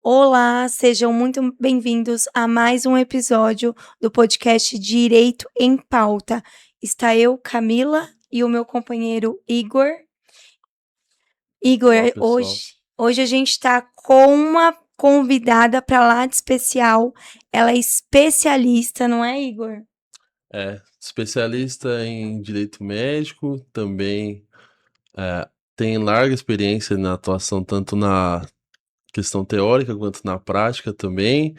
Olá, sejam muito bem-vindos a mais um episódio do podcast Direito em Pauta. Está eu, Camila, e o meu companheiro Igor. Igor, Olá, pessoal. hoje a gente está com uma convidada para lá de especial. Ela é especialista, não é, Igor? Especialista em direito médico, também tem larga experiência na atuação tanto na questão teórica quanto na prática também.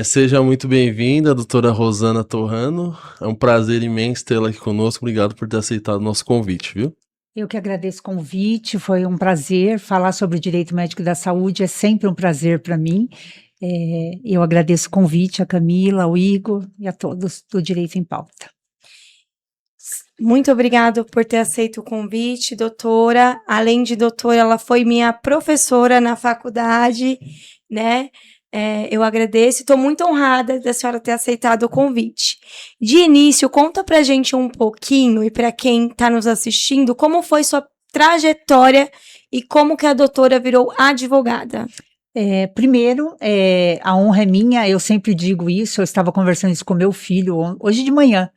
Seja muito bem-vinda, doutora Rosana Torrano. É um prazer imenso tê-la aqui conosco. Obrigado por ter aceitado o nosso convite, viu? Eu que agradeço o convite, foi um prazer falar sobre o direito médico da saúde, é sempre um prazer para mim. Eu agradeço o convite a Camila, ao Igor e a todos do Direito em Pauta. Muito obrigada por ter aceito o convite, doutora. Além de doutora, ela foi minha professora na faculdade, né? Eu agradeço e estou muito honrada da senhora ter aceitado o convite. De início, conta pra gente um pouquinho, e para quem está nos assistindo, como foi sua trajetória e como que a doutora virou advogada. Primeiro, a honra é minha, eu sempre digo isso, eu estava conversando isso com meu filho hoje de manhã,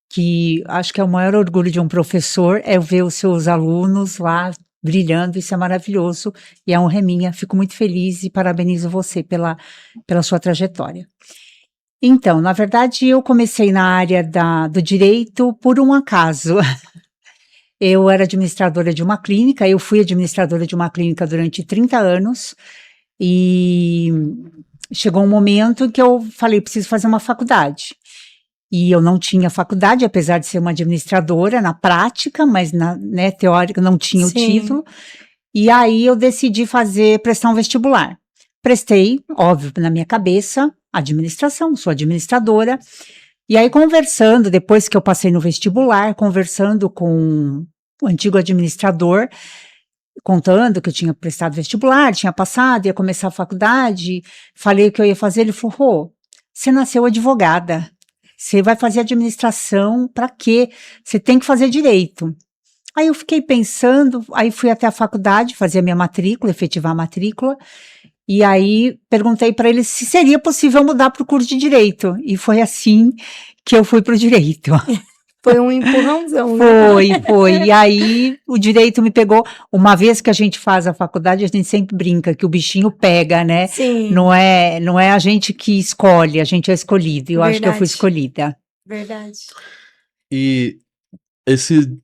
que acho que é o maior orgulho de um professor é ver os seus alunos lá brilhando, isso é maravilhoso, e a honra é minha, fico muito feliz e parabenizo você pela sua trajetória. Então, na verdade, eu comecei na área do direito por um acaso. Eu era administradora de uma clínica, eu fui administradora de uma clínica durante 30 anos, e chegou um momento em que eu falei, preciso fazer uma faculdade. E eu não tinha faculdade, apesar de ser uma administradora na prática, mas na teórica não tinha o título. E aí eu decidi prestar um vestibular. Prestei, óbvio, na minha cabeça, administração, sou administradora. E aí conversando, depois que eu passei no vestibular, conversando com o antigo administrador, contando que eu tinha prestado vestibular, tinha passado, ia começar a faculdade, falei o que eu ia fazer, ele falou, você nasceu advogada. Você vai fazer administração, para quê? Você tem que fazer direito. Aí eu fiquei pensando, aí fui até a faculdade, fazer a minha matrícula, efetivar a matrícula, e aí perguntei para ele se seria possível mudar para o curso de direito. E foi assim que eu fui para o direito. Foi um empurrãozão, né? Foi. E aí o direito me pegou. Uma vez que a gente faz a faculdade, a gente sempre brinca que o bichinho pega, né? Sim. Não é a gente que escolhe, a gente é escolhido. Eu acho que eu fui escolhida. Verdade. E esse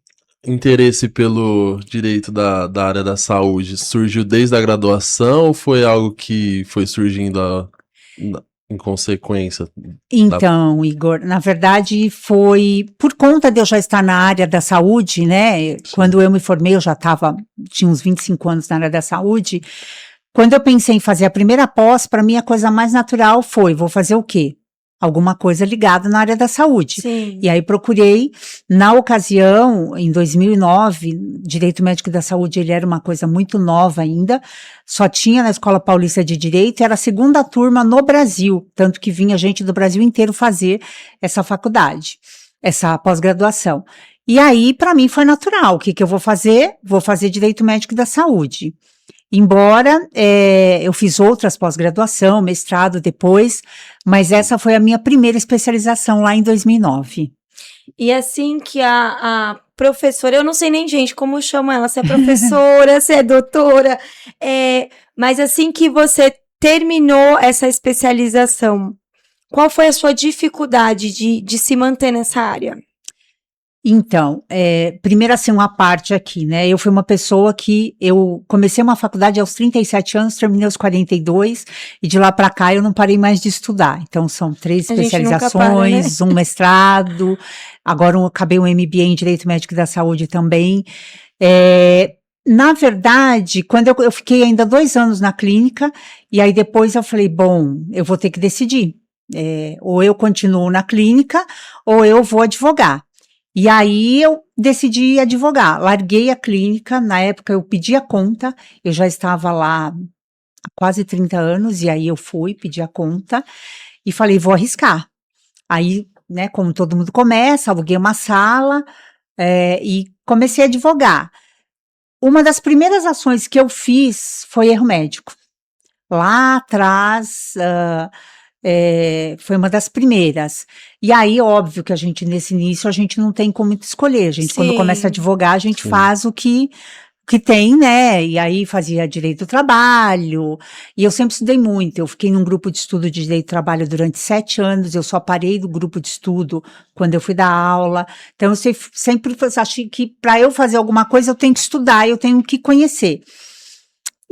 interesse pelo direito da área da saúde surgiu desde a graduação ou foi algo que foi surgindo em consequência? Então, Igor, na verdade foi por conta de eu já estar na área da saúde, né? Sim. Quando eu me formei, eu já tinha uns 25 anos na área da saúde. Quando eu pensei em fazer a primeira pós, para mim a coisa mais natural foi, vou fazer o quê? Alguma coisa ligada na área da saúde. Sim. E aí procurei, na ocasião, em 2009, Direito Médico da Saúde, ele era uma coisa muito nova ainda, só tinha na Escola Paulista de Direito, era a segunda turma no Brasil, tanto que vinha gente do Brasil inteiro fazer essa faculdade, essa pós-graduação. E aí, para mim, foi natural, o que eu vou fazer? Vou fazer Direito Médico da Saúde. Embora eu fiz outras pós-graduação, mestrado depois, mas essa foi a minha primeira especialização lá em 2009. E assim que a professora, eu não sei nem, gente, como chama ela, se é professora, se é doutora, mas assim que você terminou essa especialização, qual foi a sua dificuldade de se manter nessa área? Então, primeiro assim, uma parte aqui, né, eu fui uma pessoa que eu comecei uma faculdade aos 37 anos, terminei aos 42, e de lá para cá eu não parei mais de estudar, então são 3 especializações, um mestrado, agora acabei um MBA em Direito Médico da Saúde também. Na verdade, quando eu fiquei ainda 2 anos na clínica, e aí depois eu falei, bom, eu vou ter que decidir, ou eu continuo na clínica, ou eu vou advogar. E aí eu decidi advogar, larguei a clínica, na época eu pedi a conta, eu já estava lá há quase 30 anos, e aí eu fui pedir a conta, e falei, vou arriscar. Aí, né, como todo mundo começa, aluguei uma sala, e comecei a advogar. Uma das primeiras ações que eu fiz foi erro médico. Lá atrás, foi uma das primeiras. E aí, óbvio que a gente, nesse início, a gente não tem como escolher. A gente, quando começa a Sim. advogar, a gente Sim. faz o que tem, né? E aí fazia direito do trabalho. E eu sempre estudei muito. Eu fiquei num grupo de estudo de direito do trabalho durante 7 anos. Eu só parei do grupo de estudo quando eu fui dar aula. Então, eu sempre achei que para eu fazer alguma coisa, eu tenho que estudar, eu tenho que conhecer.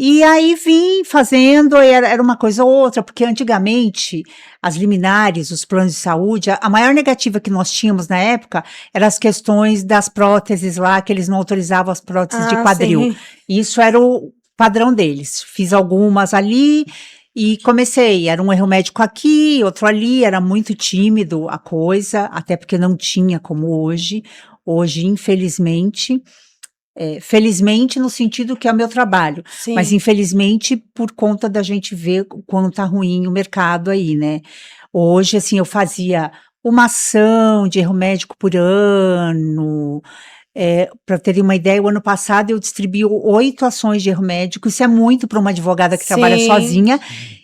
E aí vim fazendo, era uma coisa ou outra, porque antigamente as liminares, os planos de saúde, a maior negativa que nós tínhamos na época eram as questões das próteses lá, que eles não autorizavam as próteses de quadril. Sim. Isso era o padrão deles. Fiz algumas ali e comecei. Era um erro médico aqui, outro ali, era muito tímido a coisa, até porque não tinha como hoje. Hoje, infelizmente. Felizmente no sentido que é o meu trabalho, mas Sim. infelizmente por conta da gente ver o quanto tá ruim o mercado aí, né? Hoje, assim, eu fazia uma ação de erro médico por ano. Para terem uma ideia, o ano passado eu distribuí 8 ações de erro médico. Isso é muito para uma advogada que trabalha Sim. sozinha.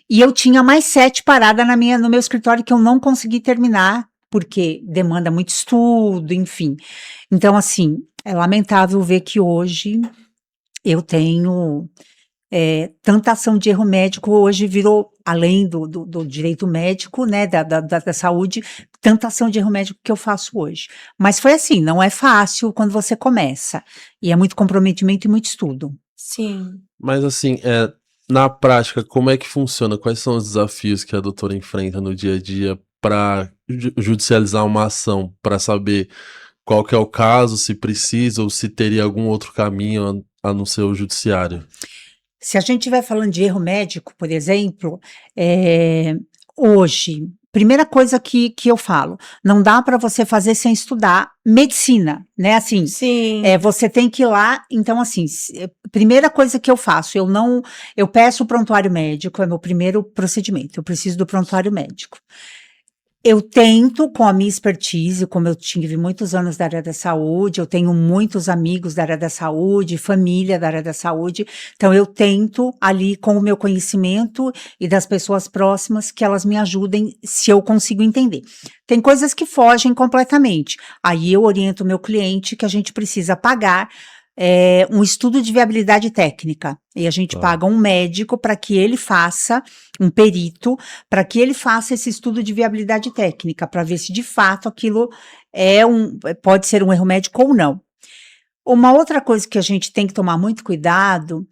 E eu tinha mais 7 paradas no meu escritório que eu não consegui terminar, porque demanda muito estudo, enfim. Então, assim, é lamentável ver que hoje eu tenho tanta ação de erro médico, hoje virou, além do direito médico, né, da saúde, tanta ação de erro médico que eu faço hoje. Mas foi assim, não é fácil quando você começa, e é muito comprometimento e muito estudo. Sim. Mas assim, na prática, como é que funciona? Quais são os desafios que a doutora enfrenta no dia a dia para judicializar uma ação, para saber qual que é o caso, se precisa ou se teria algum outro caminho a não ser o judiciário? Se a gente estiver falando de erro médico, por exemplo, hoje, primeira coisa que eu falo, não dá para você fazer sem estudar medicina, né? Assim, Sim. você tem que ir lá. Então, assim, primeira coisa que eu faço, eu peço o prontuário médico, é meu primeiro procedimento. Eu preciso do prontuário médico. Eu tento, com a minha expertise, como eu tive muitos anos da área da saúde, eu tenho muitos amigos da área da saúde, família da área da saúde, então eu tento ali com o meu conhecimento e das pessoas próximas que elas me ajudem se eu consigo entender. Tem coisas que fogem completamente, aí eu oriento o meu cliente que a gente precisa pagar um estudo de viabilidade técnica, e a gente Tá. paga um médico para que ele faça, um perito, para que ele faça esse estudo de viabilidade técnica, para ver se de fato aquilo pode ser um erro médico ou não. Uma outra coisa que a gente tem que tomar muito cuidado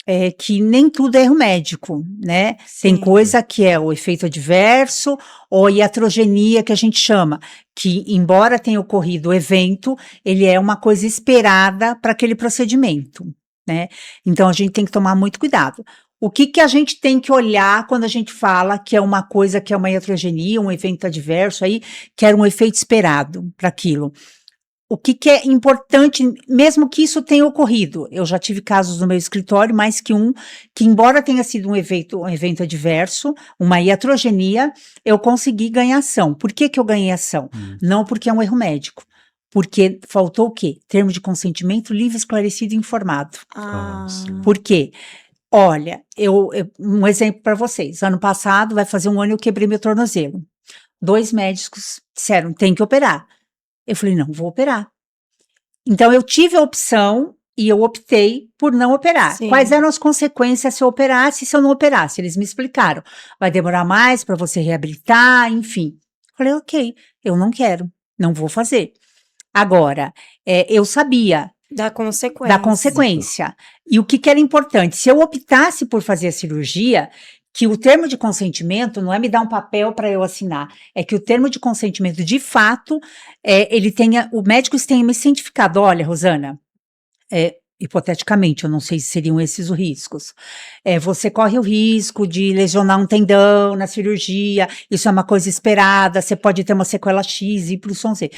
é que nem tudo é erro médico, né? Tem Sim. coisa que é o efeito adverso ou iatrogenia, que a gente chama, que embora tenha ocorrido o evento, ele é uma coisa esperada para aquele procedimento, né? Então a gente tem que tomar muito cuidado. O que a gente tem que olhar quando a gente fala que é uma coisa, que é uma iatrogenia, um evento adverso aí, que era um efeito esperado para aquilo? O que é importante, mesmo que isso tenha ocorrido, eu já tive casos no meu escritório, mais que um, que embora tenha sido um evento adverso, uma iatrogenia, eu consegui ganhar ação. Por que eu ganhei ação? Não porque é um erro médico, porque faltou o quê? Termo de consentimento livre, esclarecido e informado. Ah. sim. Por quê? Olha, um exemplo para vocês. Ano passado, vai fazer um ano, eu quebrei meu tornozelo. 2 médicos disseram, tem que operar. Eu falei, não, vou operar. Então, eu tive a opção e eu optei por não operar. Sim. Quais eram as consequências se eu operasse e se eu não operasse? Eles me explicaram. Vai demorar mais para você reabilitar, enfim. Falei, ok, eu não quero, não vou fazer. Agora, eu sabia Da consequência. da consequência. E o que era importante? Se eu optasse por fazer a cirurgia, que o termo de consentimento não é me dar um papel para eu assinar, é que o termo de consentimento, de fato, o médico tenha me cientificado, olha, Rosana, hipoteticamente, eu não sei se seriam esses os riscos, você corre o risco de lesionar um tendão na cirurgia, isso é uma coisa esperada, você pode ter uma sequela X, Y, Z.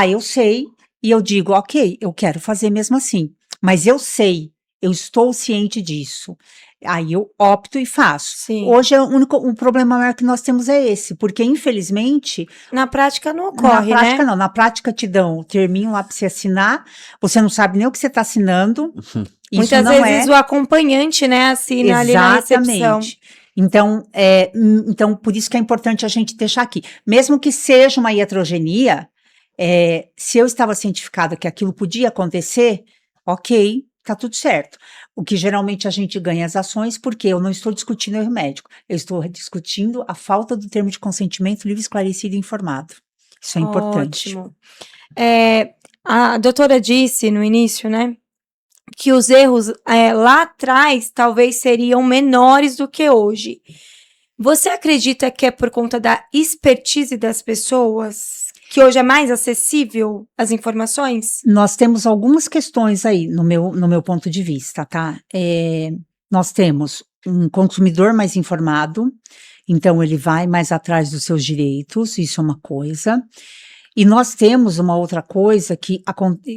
Eu sei, e eu digo, ok, eu quero fazer mesmo assim, mas eu sei, eu estou ciente disso. Aí eu opto e faço. Sim. Hoje o problema maior que nós temos é esse, porque infelizmente Na prática não na ocorre, prática né? não, na prática te dão o terminho lá para você assinar, você não sabe nem o que você está assinando. Isso Muitas não vezes o acompanhante, né, assina ali na recepção. Exatamente. Então, então, por isso que é importante a gente deixar aqui. Mesmo que seja uma iatrogenia, se eu estava cientificada que aquilo podia acontecer, ok, tá tudo certo. O que geralmente a gente ganha as ações, porque eu não estou discutindo erro médico, eu estou discutindo a falta do termo de consentimento livre, esclarecido e informado. Isso é importante. Ótimo. A doutora disse no início, né, que os erros lá atrás talvez seriam menores do que hoje. Você acredita que é por conta da expertise das pessoas, que hoje é mais acessível as informações? Nós temos algumas questões aí, no meu ponto de vista, tá? Nós temos um consumidor mais informado, então ele vai mais atrás dos seus direitos, isso é uma coisa. E nós temos uma outra coisa que,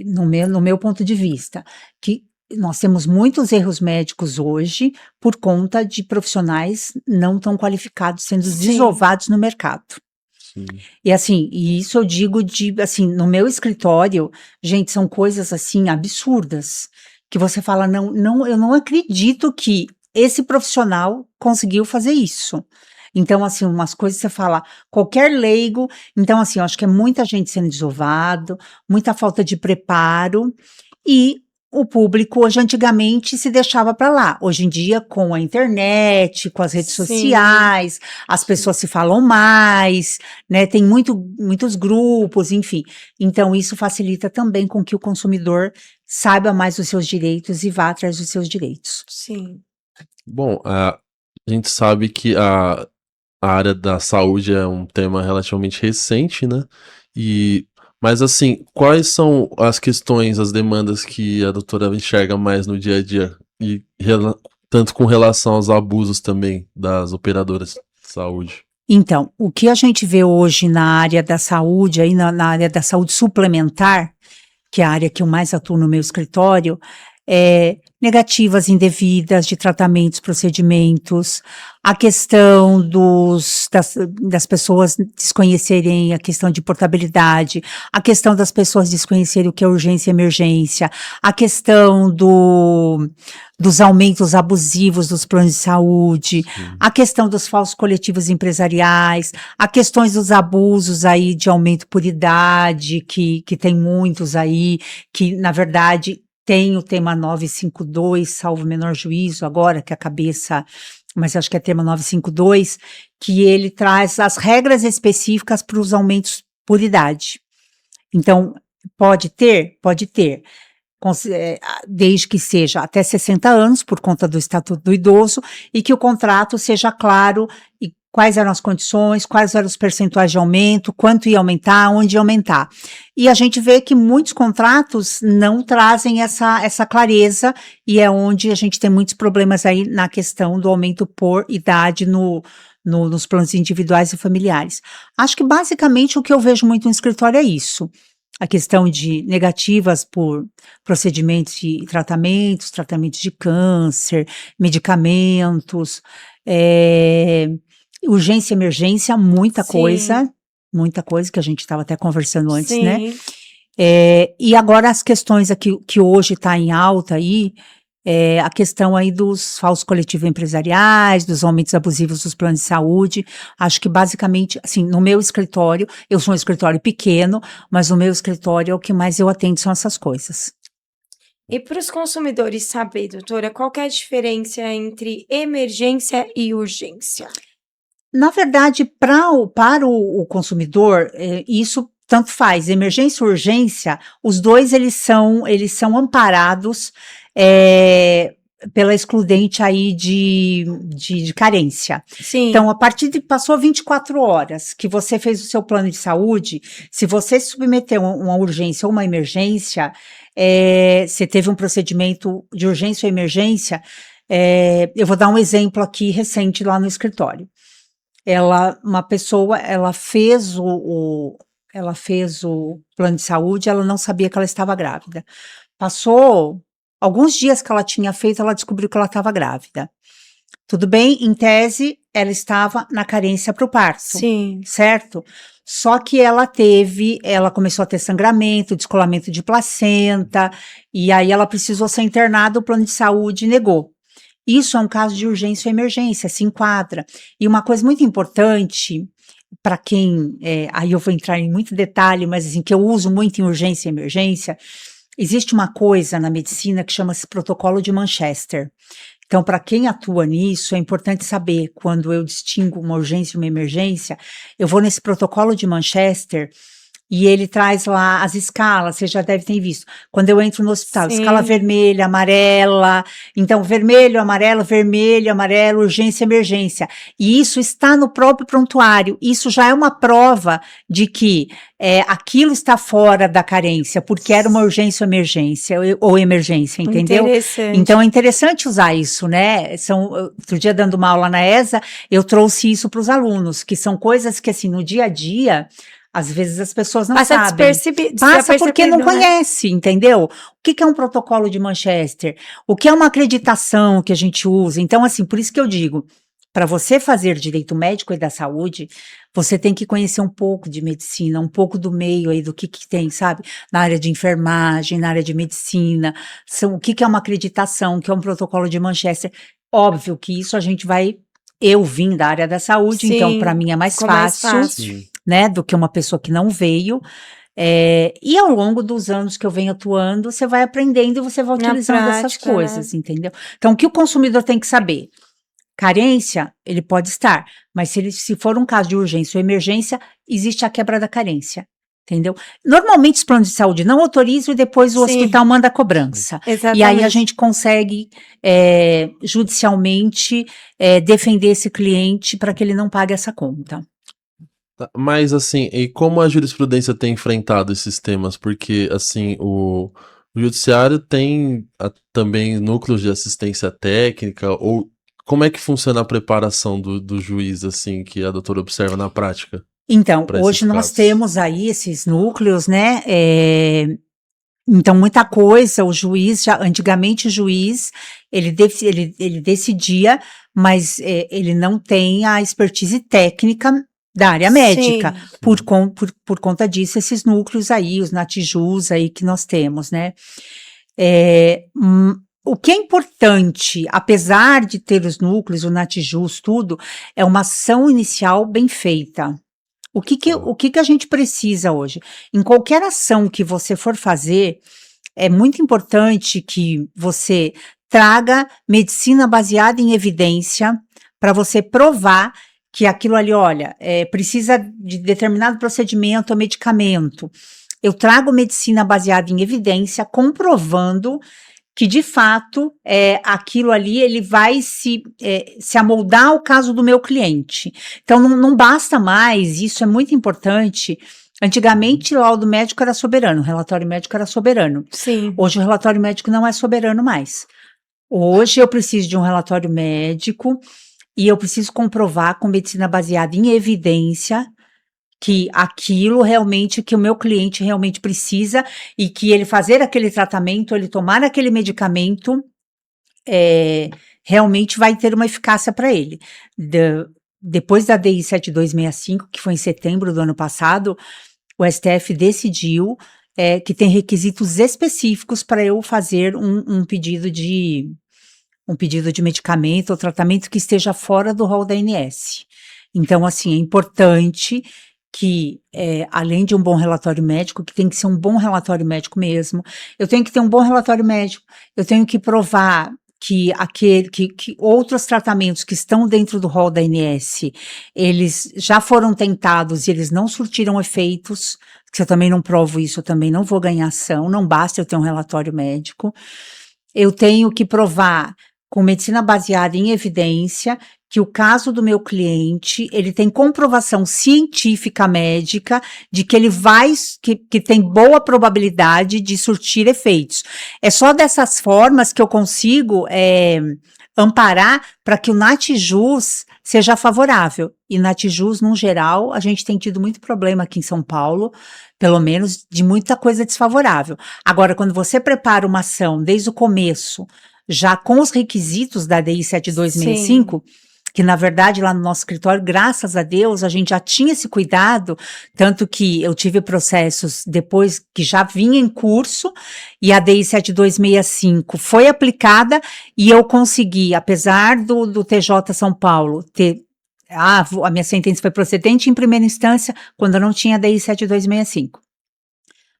no meu ponto de vista, que nós temos muitos erros médicos hoje por conta de profissionais não tão qualificados sendo Sim. desovados no mercado. Sim. E assim, e isso eu digo assim, no meu escritório, gente, são coisas assim absurdas, que você fala, não, eu não acredito que esse profissional conseguiu fazer isso. Então, assim, umas coisas que você fala, qualquer leigo, então assim, eu acho que é muita gente sendo desovado, muita falta de preparo, e o público hoje antigamente se deixava para lá. Hoje em dia, com a internet, com as redes Sim. sociais, as pessoas se falam mais, né? Tem muitos grupos, enfim. Então, isso facilita também com que o consumidor saiba mais os seus direitos e vá atrás dos seus direitos. Sim. Bom, a gente sabe que a área da saúde é um tema relativamente recente, né? Mas assim, quais são as questões, as demandas que a doutora enxerga mais no dia a dia? Tanto com relação aos abusos também das operadoras de saúde. Então, o que a gente vê hoje na área da saúde, aí na área da saúde suplementar, que é a área que eu mais atuo no meu escritório, negativas indevidas de tratamentos, procedimentos, a questão das pessoas desconhecerem a questão de portabilidade, a questão das pessoas desconhecerem o que é urgência e emergência, a questão dos aumentos abusivos dos planos de saúde, a questão dos falsos coletivos empresariais, a questões dos abusos aí de aumento por idade, que tem muitos aí, que na verdade tem o tema 952, salvo menor juízo agora, que é a cabeça, mas acho que é tema 952, que ele traz as regras específicas para os aumentos por idade. Então, pode ter, desde que seja até 60 anos, por conta do Estatuto do Idoso, e que o contrato seja claro e quais eram as condições, quais eram os percentuais de aumento, quanto ia aumentar, onde ia aumentar. E a gente vê que muitos contratos não trazem essa clareza, e é onde a gente tem muitos problemas aí na questão do aumento por idade nos planos individuais e familiares. Acho que basicamente o que eu vejo muito no escritório é isso. A questão de negativas por procedimentos e tratamentos de câncer, medicamentos, urgência e emergência, muita Sim. coisa que a gente estava até conversando antes, né? Sim. E agora as questões aqui que hoje está em alta aí, a questão aí dos falsos coletivos empresariais, dos aumentos abusivos dos planos de saúde. Acho que basicamente, assim, no meu escritório, eu sou um escritório pequeno, mas no meu escritório o que mais eu atendo são essas coisas. E para os consumidores saber, doutora, qual que é a diferença entre emergência e urgência? Na verdade, para o consumidor, isso tanto faz, emergência e urgência, os dois eles são amparados pela excludente aí de carência. Sim. Então, a partir de passou 24 horas que você fez o seu plano de saúde, se você se submeteu a uma urgência ou uma emergência, você teve um procedimento de urgência ou emergência, eu vou dar um exemplo aqui recente lá no escritório. Uma pessoa, ela fez o plano de saúde, ela não sabia que ela estava grávida. Passou alguns dias que ela tinha feito, ela descobriu que ela estava grávida. Tudo bem, em tese, ela estava na carência para o parto. Sim. Certo? Só que ela começou a ter sangramento, descolamento de placenta, e aí ela precisou ser internada, o plano de saúde negou. Isso é um caso de urgência ou emergência, se enquadra. E uma coisa muito importante, para quem, aí eu vou entrar em muito detalhe, mas assim, que eu uso muito em urgência e emergência, existe uma coisa na medicina que chama-se protocolo de Manchester. Então, para quem atua nisso, é importante saber, quando eu distingo uma urgência e uma emergência, eu vou nesse protocolo de Manchester e ele traz lá as escalas, você já deve ter visto. Quando eu entro no hospital, escala Sim. vermelha, amarela, então vermelho, amarelo, urgência, emergência. E isso está no próprio prontuário. Isso já é uma prova de que aquilo está fora da carência, porque era uma urgência ou emergência, entendeu? Interessante. Então é interessante usar isso, né? Outro dia, dando uma aula na ESA, eu trouxe isso para os alunos, que são coisas que, assim, no dia a dia, às vezes as pessoas não Passa sabem. Passa porque não desapercebido, né? conhece, entendeu? O que é um protocolo de Manchester? O que é uma acreditação que a gente usa? Então, assim, por isso que eu digo, para você fazer direito médico e da saúde, você tem que conhecer um pouco de medicina, um pouco do meio aí, do que tem, sabe? Na área de enfermagem, na área de medicina, o que é uma acreditação, o que é um protocolo de Manchester. Óbvio que isso a gente vai. Eu vim da área da saúde, então para Sim, mim é mais ficou mais fácil, fácil. né, do que uma pessoa que não veio. E ao longo dos anos que eu venho atuando, você vai aprendendo e você vai Na utilizando essas prática, né? coisas, entendeu? Então, o que o consumidor tem que saber? Carência, ele pode estar, mas se for um caso de urgência ou emergência, existe a quebra da carência, entendeu? Normalmente os planos de saúde não autorizam e depois o Sim. hospital manda a cobrança. E aí a Exatamente. gente consegue judicialmente defender esse cliente para que ele não pague essa conta. Mas, assim, e como a jurisprudência tem enfrentado esses temas? Porque, assim, o judiciário tem também núcleos de assistência técnica, ou como é que funciona a preparação do juiz, assim, que a doutora observa na prática Então, para esses hoje nós casos? temos aí esses núcleos, né? Então, muita coisa, o juiz, antigamente o juiz, ele decidia, mas ele não tem a expertise técnica da área médica. Sim. Por conta disso, esses núcleos aí, os natijus aí que nós temos, né? O que é importante, apesar de ter os núcleos, o natijus, tudo, é uma ação inicial bem feita. O que a gente precisa hoje? Em qualquer ação que você for fazer, é muito importante que você traga medicina baseada em evidência para você provar que aquilo ali, olha, precisa de determinado procedimento ou medicamento. Eu trago medicina baseada em evidência, comprovando que, de fato, aquilo ali, ele vai se amoldar ao caso do meu cliente. Então, não basta mais, isso é muito importante. Antigamente, o laudo médico era soberano, o relatório médico era soberano. Sim. Hoje, o relatório médico não é soberano mais. Hoje, eu preciso de um relatório médico e eu preciso comprovar com medicina baseada em evidência que aquilo realmente, que o meu cliente realmente precisa e que ele fazer aquele tratamento, ele tomar aquele medicamento, realmente vai ter uma eficácia para ele. Depois da DI 7265, que foi em setembro do ano passado, o STF decidiu que tem requisitos específicos para eu fazer um pedido de medicamento ou tratamento que esteja fora do rol da ANS. Então, assim, é importante que, além de um bom relatório médico, que tem que ser um bom relatório médico mesmo, eu tenho que ter um bom relatório médico, eu tenho que provar que outros tratamentos que estão dentro do rol da ANS, eles já foram tentados e eles não surtiram efeitos. Se eu também não provo isso, eu também não vou ganhar ação, não basta eu ter um relatório médico. Eu tenho que provar com medicina baseada em evidência que o caso do meu cliente, ele tem comprovação científica médica de que ele que tem boa probabilidade de surtir efeitos. É só dessas formas que eu consigo amparar para que o natijus seja favorável. E natijus, no geral, a gente tem tido muito problema aqui em São Paulo, pelo menos de muita coisa desfavorável. Agora, quando você prepara uma ação desde o começo, já com os requisitos da DI 7265, que na verdade lá no nosso escritório, graças a Deus, a gente já tinha esse cuidado, tanto que eu tive processos depois que já vinha em curso, e a DI 7265 foi aplicada, e eu consegui, apesar do TJ São Paulo ter, a minha sentença foi procedente em primeira instância, quando eu não tinha a DI 7265.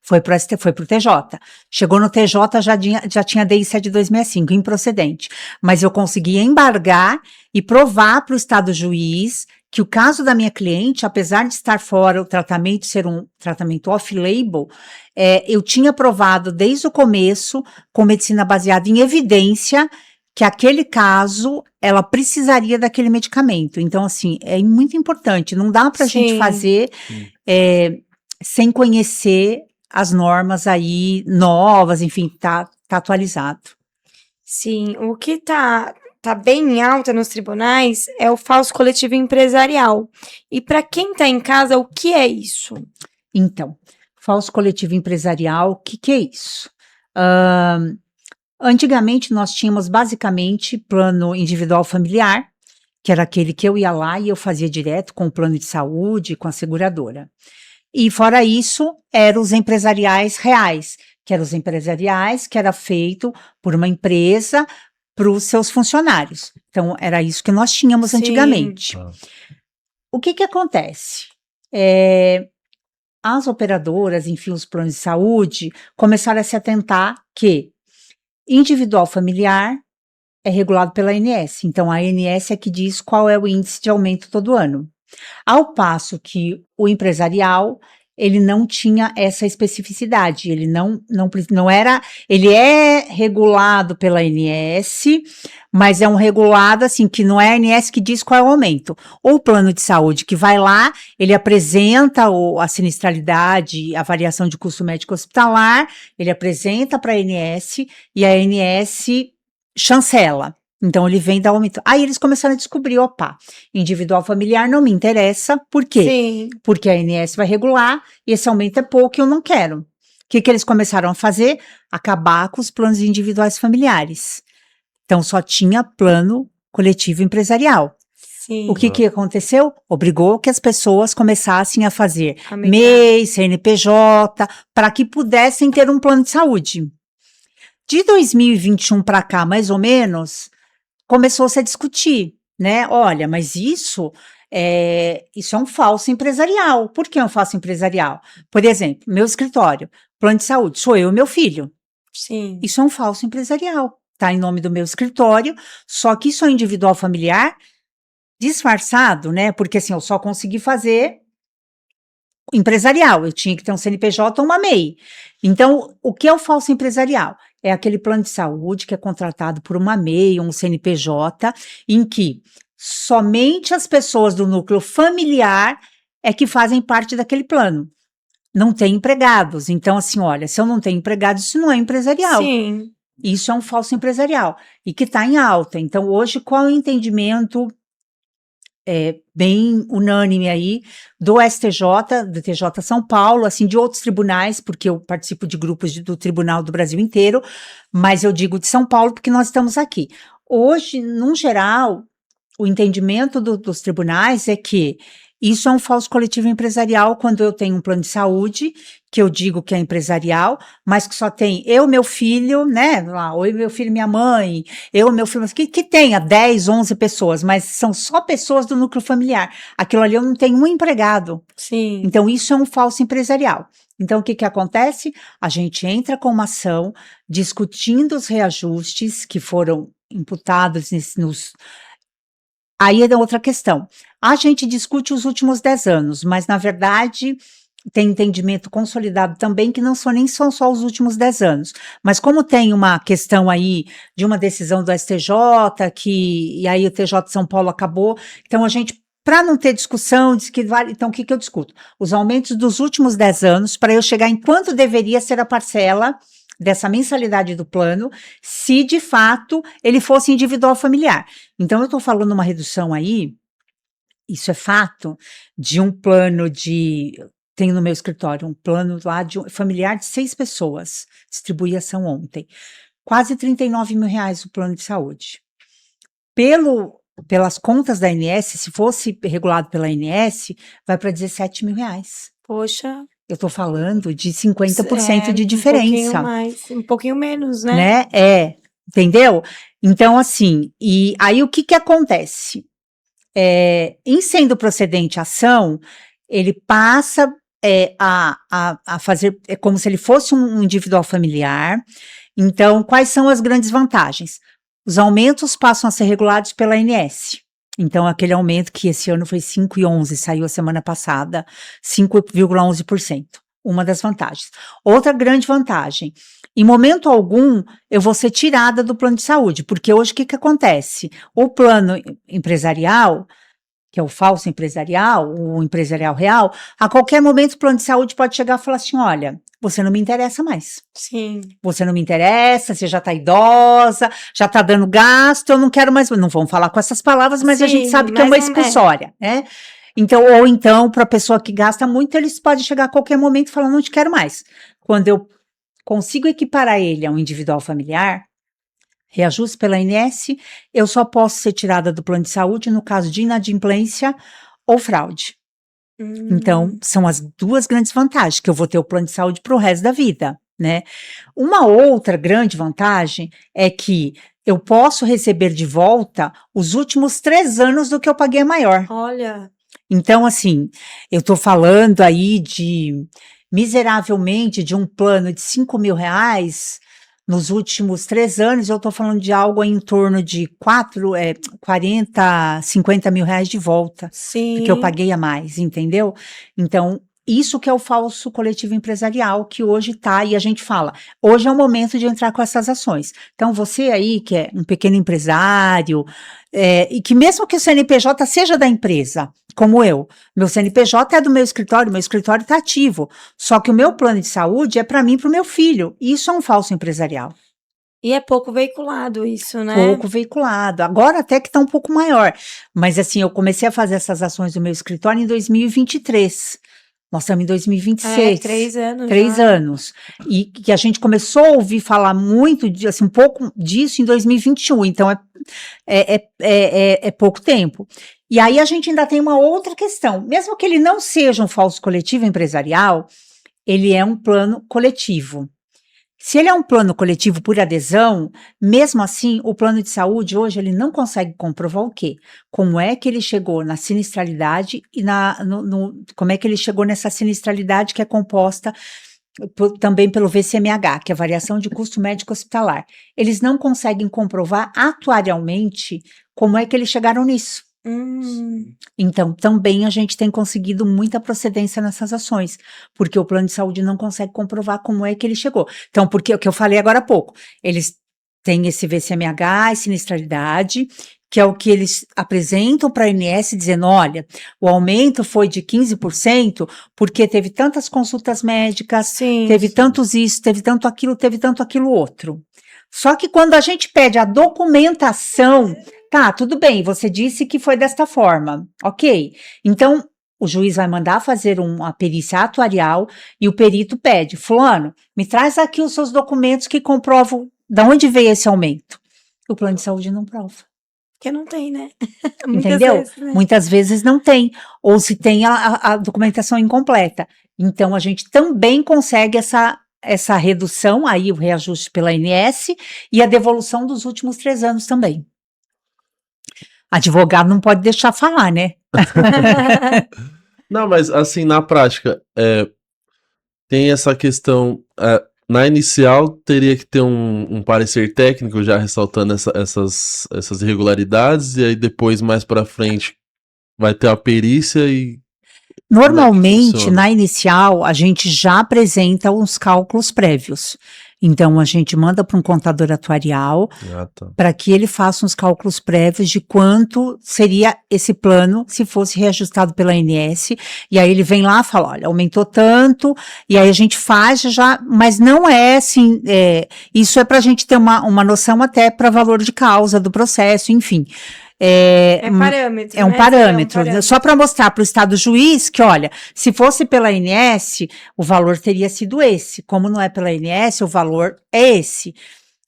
Foi para o TJ. Chegou no TJ, já tinha DI 7265, improcedente. Mas eu consegui embargar e provar para o Estado juiz que o caso da minha cliente, apesar de estar fora o tratamento, ser um tratamento off-label, eu tinha provado desde o começo, com medicina baseada em evidência, que aquele caso, ela precisaria daquele medicamento. Então, assim, é muito importante. Não dá para a gente Sim. fazer sem conhecer as normas aí novas, enfim, tá atualizado. Sim, o que tá bem em alta nos tribunais é o falso coletivo empresarial. E para quem tá em casa, o que é isso? Então, falso coletivo empresarial, o que é isso? Antigamente, nós tínhamos basicamente plano individual familiar, que era aquele que eu ia lá e eu fazia direto com o plano de saúde, com a seguradora. E fora isso, eram os empresariais reais, que eram os empresariais que era feito por uma empresa para os seus funcionários. Então, era isso que nós tínhamos Sim. antigamente. Ah. O que acontece? As operadoras, enfim, os planos de saúde, começaram a se atentar que individual familiar é regulado pela ANS. Então, a ANS é que diz qual é o índice de aumento todo ano. Ao passo que o empresarial, ele não tinha essa especificidade, ele não era, ele é regulado pela ANS, mas é um regulado assim, que não é a ANS que diz qual é o aumento. Ou o plano de saúde que vai lá, ele apresenta a sinistralidade, a variação de custo médico hospitalar, ele apresenta para a ANS e a ANS chancela. Então, ele vem dar aumento. Aí eles começaram a descobrir, opa, individual familiar não me interessa, por quê? Sim. Porque a ANS vai regular e esse aumento é pouco e eu não quero. O que eles começaram a fazer? Acabar com os planos individuais familiares. Então, só tinha plano coletivo empresarial. Sim. O que aconteceu? Obrigou que as pessoas começassem a fazer A migrar. MEI, CNPJ, para que pudessem ter um plano de saúde. De 2021 para cá, mais ou menos, começou-se a discutir, né? Olha, mas isso é um falso empresarial. Por que é um falso empresarial? Por exemplo, meu escritório, plano de saúde, sou eu e meu filho. Sim. Isso é um falso empresarial. Está em nome do meu escritório, só que isso é individual familiar disfarçado, né? Porque assim, eu só consegui fazer empresarial, eu tinha que ter um CNPJ ou uma MEI. Então, o que é o falso empresarial? É aquele plano de saúde que é contratado por uma MEI ou um CNPJ, em que somente as pessoas do núcleo familiar é que fazem parte daquele plano. Não tem empregados. Então, assim, olha, se eu não tenho empregados, isso não é empresarial. Sim. Isso é um falso empresarial e que está em alta. Então, hoje, qual é o entendimento bem unânime aí do STJ, do TJ São Paulo, assim, de outros tribunais, porque eu participo de grupos do Tribunal do Brasil inteiro, mas eu digo de São Paulo porque nós estamos aqui. Hoje, num geral, o entendimento dos tribunais é que isso é um falso coletivo empresarial quando eu tenho um plano de saúde, que eu digo que é empresarial, mas que só tem eu, meu filho, né? Ou eu, meu filho, minha mãe, eu, meu filho, que tenha 10, 11 pessoas, mas são só pessoas do núcleo familiar. Aquilo ali eu não tenho um empregado. Sim. Então, isso é um falso empresarial. Então, o que acontece? A gente entra com uma ação discutindo os reajustes que foram imputados Aí é outra questão. A gente discute os últimos 10 anos, mas, na verdade, tem entendimento consolidado também que não nem são só os últimos 10 anos. Mas como tem uma questão aí de uma decisão do STJ, e aí o TJ de São Paulo acabou, então a gente, para não ter discussão, diz que vale, então o que eu discuto? Os aumentos dos últimos 10 anos, para eu chegar em quanto deveria ser a parcela dessa mensalidade do plano, se de fato ele fosse individual familiar. Então, eu estou falando uma redução aí, isso é fato, de um plano tenho no meu escritório um plano lá familiar de 6 pessoas, distribuí ação ontem, quase R$39 mil o plano de saúde. pelas contas da ANS, se fosse regulado pela ANS, vai para R$17.000. Poxa. Eu estou falando de 50% de diferença. Um pouquinho menos, né? Entendeu? Então, assim, e aí o que acontece? Em sendo procedente a ação, ele passa a fazer, é como se ele fosse um individual familiar. Então, quais são as grandes vantagens? Os aumentos passam a ser regulados pela ANS. Então, aquele aumento que esse ano foi 5,11, saiu a semana passada, 5,11%. Uma das vantagens. Outra grande vantagem, em momento algum, eu vou ser tirada do plano de saúde, porque hoje o que acontece? O plano empresarial, que é o falso empresarial, o empresarial real, a qualquer momento o plano de saúde pode chegar e falar assim, olha, você não me interessa mais. Sim. Você não me interessa, você já está idosa, já está dando gasto, eu não quero mais. Não vamos falar com essas palavras, mas a gente sabe que é uma expulsória, né? Então, ou então, para a pessoa que gasta muito, eles podem chegar a qualquer momento e falar, não te quero mais. Quando eu consigo equiparar ele a um individual familiar, reajuste pela ANS, eu só posso ser tirada do plano de saúde no caso de inadimplência ou fraude. Então, são as duas grandes vantagens, que eu vou ter o plano de saúde para o resto da vida, né? Uma outra grande vantagem é que eu posso receber de volta os últimos 3 anos do que eu paguei a maior. Olha. Então, assim, eu estou falando aí miseravelmente, de um plano de R$5.000, nos últimos 3 anos, eu estou falando de algo em torno de 40, 50 mil reais de volta. Sim. Que eu paguei a mais, entendeu? Então, isso que é o falso coletivo empresarial, que hoje está, e a gente fala, hoje é o momento de entrar com essas ações. Então, você aí, que é um pequeno empresário, e que mesmo que o CNPJ seja da empresa, como eu, meu CNPJ é do meu escritório está ativo, só que o meu plano de saúde é para mim e para o meu filho, isso é um falso empresarial. E é pouco veiculado isso, né? Pouco veiculado. Agora até que está um pouco maior. Mas assim, eu comecei a fazer essas ações do meu escritório em 2023. Nós estamos em 2026. 3 anos. 3 anos. E que a gente começou a ouvir falar muito, assim, um pouco disso em 2021. Então, é pouco tempo. E aí a gente ainda tem uma outra questão. Mesmo que ele não seja um falso coletivo empresarial, ele é um plano coletivo. Se ele é um plano coletivo por adesão, mesmo assim, o plano de saúde hoje ele não consegue comprovar o quê? Como é que ele chegou na sinistralidade e como é que ele chegou nessa sinistralidade que é composta também pelo VCMH, que é a variação de custo médico hospitalar. Eles não conseguem comprovar atuarialmente como é que eles chegaram nisso. Então, também a gente tem conseguido muita procedência nessas ações, porque o plano de saúde não consegue comprovar como é que ele chegou. Então, porque o que eu falei agora há pouco, eles têm esse VCMH e sinistralidade, que é o que eles apresentam para a ANS, dizendo, olha, o aumento foi de 15%, porque teve tantas consultas médicas, teve tantos isso, teve tanto aquilo outro. Só que quando a gente pede a documentação, tá, tudo bem, você disse que foi desta forma, ok. Então, o juiz vai mandar fazer uma perícia atuarial e o perito pede, fulano, me traz aqui os seus documentos que comprovam de onde veio esse aumento. O plano de saúde não prova. Porque não tem, né? Entendeu? Vezes, né? Muitas vezes não tem, ou se tem a documentação incompleta. Então, a gente também consegue essa redução, aí o reajuste pela ANS e a devolução dos últimos 3 anos também. Advogado não pode deixar falar, né? Não, mas assim, na prática, tem essa questão, na inicial teria que ter um parecer técnico já ressaltando essas irregularidades, e aí depois, mais para frente, vai ter a perícia e... Normalmente, na inicial, a gente já apresenta uns cálculos prévios. Então, a gente manda para um contador atuarial para que ele faça uns cálculos prévios de quanto seria esse plano se fosse reajustado pela ANS. E aí ele vem lá e fala, olha, aumentou tanto, e aí a gente faz já, mas não é assim, isso é para a gente ter uma noção até para valor de causa do processo, enfim. Parâmetro, é um parâmetro. Só para mostrar para o Estado juiz que, olha, se fosse pela ANS, o valor teria sido esse. Como não é pela ANS, o valor é esse.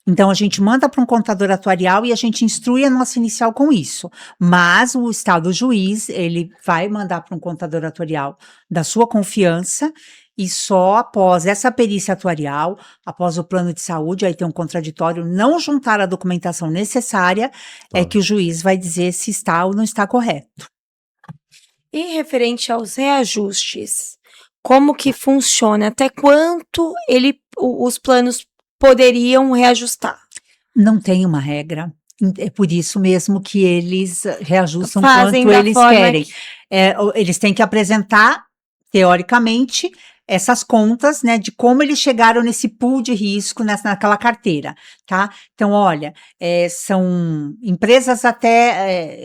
Então, a gente manda para um contador atuarial e a gente instrui a nossa inicial com isso. Mas o Estado juiz, ele vai mandar para um contador atuarial da sua confiança e só após essa perícia atuarial, após o plano de saúde, aí tem um contraditório, não juntar a documentação necessária, é que o juiz vai dizer se está ou não está correto. E referente aos reajustes, como que funciona? Até quanto os planos poderiam reajustar? Não tem uma regra. É por isso mesmo que eles reajustam Fazem quanto da eles forma querem. Eles têm que apresentar, teoricamente, essas contas, né, de como eles chegaram nesse pool de risco naquela carteira, tá? Então, olha, são empresas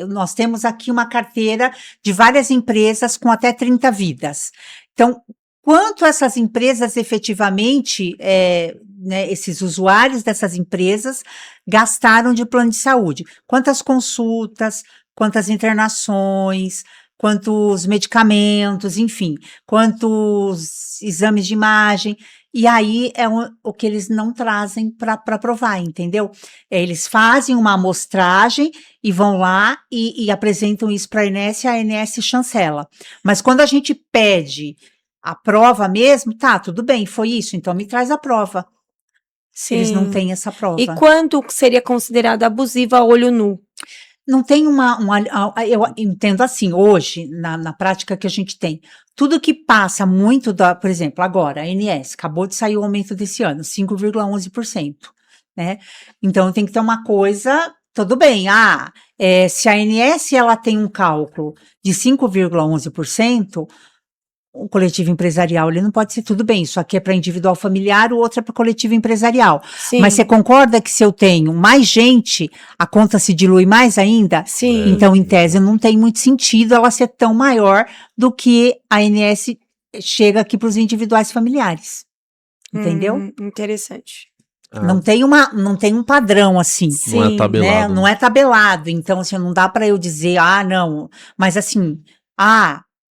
nós temos aqui uma carteira de várias empresas com até 30 vidas. Então, quanto essas empresas efetivamente, né, esses usuários dessas empresas gastaram de plano de saúde? Quantas consultas, quantas internações, quantos medicamentos, enfim, quantos exames de imagem, e aí o que eles não trazem para provar, entendeu? Eles fazem uma amostragem e vão lá e apresentam isso para a ANS e a ANS chancela. Mas quando a gente pede a prova mesmo, tá, tudo bem, foi isso, então me traz a prova. Sim. Eles não têm essa prova. E quando seria considerado abusiva a olho nu? Não tem eu entendo assim, hoje, na prática que a gente tem, tudo que passa muito por exemplo, agora, a ANS, acabou de sair o aumento desse ano, 5,11%, né? Então, tem que ter uma coisa, tudo bem, se a ANS, ela tem um cálculo de 5,11%, o coletivo empresarial, ele não pode ser tudo bem, isso aqui é para individual familiar, o outro é para coletivo empresarial. Sim. Mas você concorda que se eu tenho mais gente, a conta se dilui mais ainda? Sim. Então, em tese, não tem muito sentido ela ser tão maior do que a ANS chega aqui para os individuais familiares. Entendeu? Interessante. Não tem um padrão assim. Sim. Não é tabelado. Né? Não é tabelado. Então, assim, não dá para eu dizer, não. Mas assim,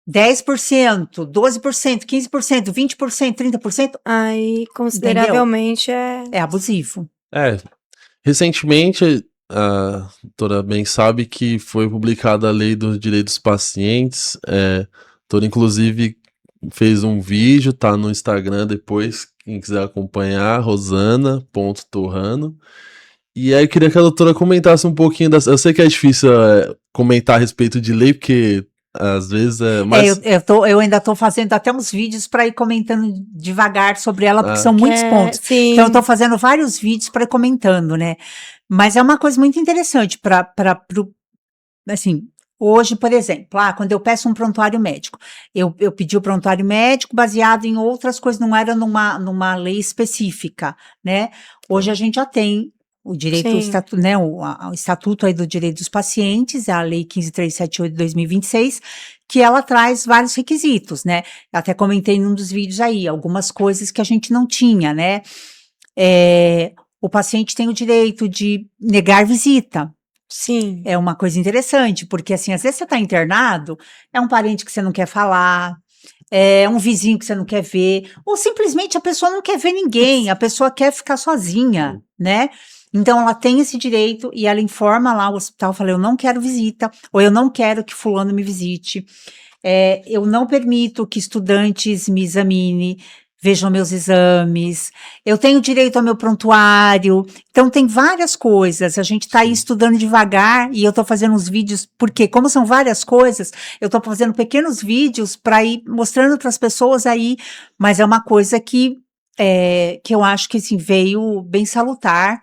10%, 12%, 15%, 20%, 30%. Aí, consideravelmente, é abusivo. Recentemente, a doutora bem sabe que foi publicada a Lei dos Direitos dos Pacientes. A doutora, inclusive, fez um vídeo, tá no Instagram depois, quem quiser acompanhar, rosana.torrano. E aí eu queria que a doutora comentasse um pouquinho eu sei que é difícil comentar a respeito de lei, porque às vezes eu ainda estou fazendo até uns vídeos para ir comentando devagar sobre ela, porque são muitos pontos. Sim. Então, eu estou fazendo vários vídeos para ir comentando, né? Mas é uma coisa muito interessante assim, hoje, por exemplo, quando eu peço um prontuário médico, eu pedi o prontuário médico baseado em outras coisas, não era numa lei específica, né? Hoje a gente já tem o direito, o Estatuto aí do Direito dos Pacientes, a Lei 15.378 de 2026, que ela traz vários requisitos, né? Eu até comentei num dos vídeos aí, algumas coisas que a gente não tinha, né? O paciente tem o direito de negar visita. Sim. É uma coisa interessante, porque assim, às vezes você está internado, é um parente que você não quer falar, é um vizinho que você não quer ver, ou simplesmente a pessoa não quer ver ninguém, a pessoa quer ficar sozinha, né? Então, ela tem esse direito e ela informa lá o hospital, fala, eu não quero visita, ou eu não quero que fulano me visite, eu não permito que estudantes me examinem, vejam meus exames, eu tenho direito ao meu prontuário. Então, tem várias coisas, a gente está aí estudando devagar e eu estou fazendo uns vídeos, porque como são várias coisas, eu estou fazendo pequenos vídeos para ir mostrando para as pessoas aí, mas é uma coisa que eu acho que assim, veio bem salutar.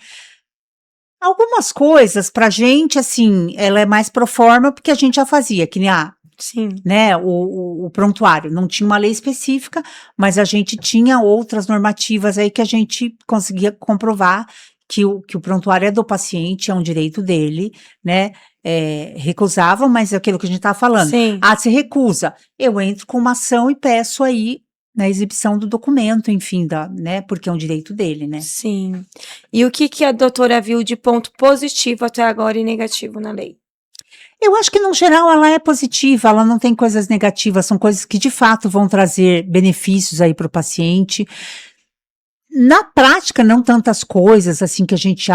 Algumas coisas, pra gente, assim, ela é mais pro forma, porque a gente já fazia, que nem Sim. né, o prontuário, não tinha uma lei específica, mas a gente tinha outras normativas aí que a gente conseguia comprovar que o prontuário é do paciente, é um direito dele, né, recusava, mas é aquilo que a gente estava falando. Sim. Se recusa, eu entro com uma ação e peço aí na exibição do documento, enfim, né, porque é um direito dele, né. Sim. E o que a doutora viu de ponto positivo até agora e negativo na lei? Eu acho que, no geral, ela é positiva, ela não tem coisas negativas, são coisas que, de fato, vão trazer benefícios aí para o paciente. Na prática, não tantas coisas assim que a gente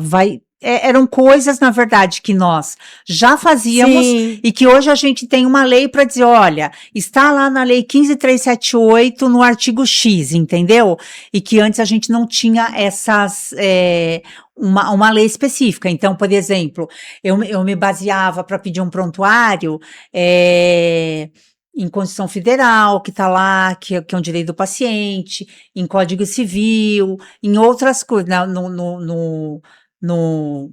vai. Eram coisas, na verdade, que nós já fazíamos Sim. e que hoje a gente tem uma lei para dizer, olha, está lá na lei 15.378, no artigo X, entendeu? E que antes a gente não tinha uma lei específica. Então, por exemplo, eu me baseava para pedir um prontuário em Constituição Federal, que está lá, que é um direito do paciente, em Código Civil, em outras coisas, no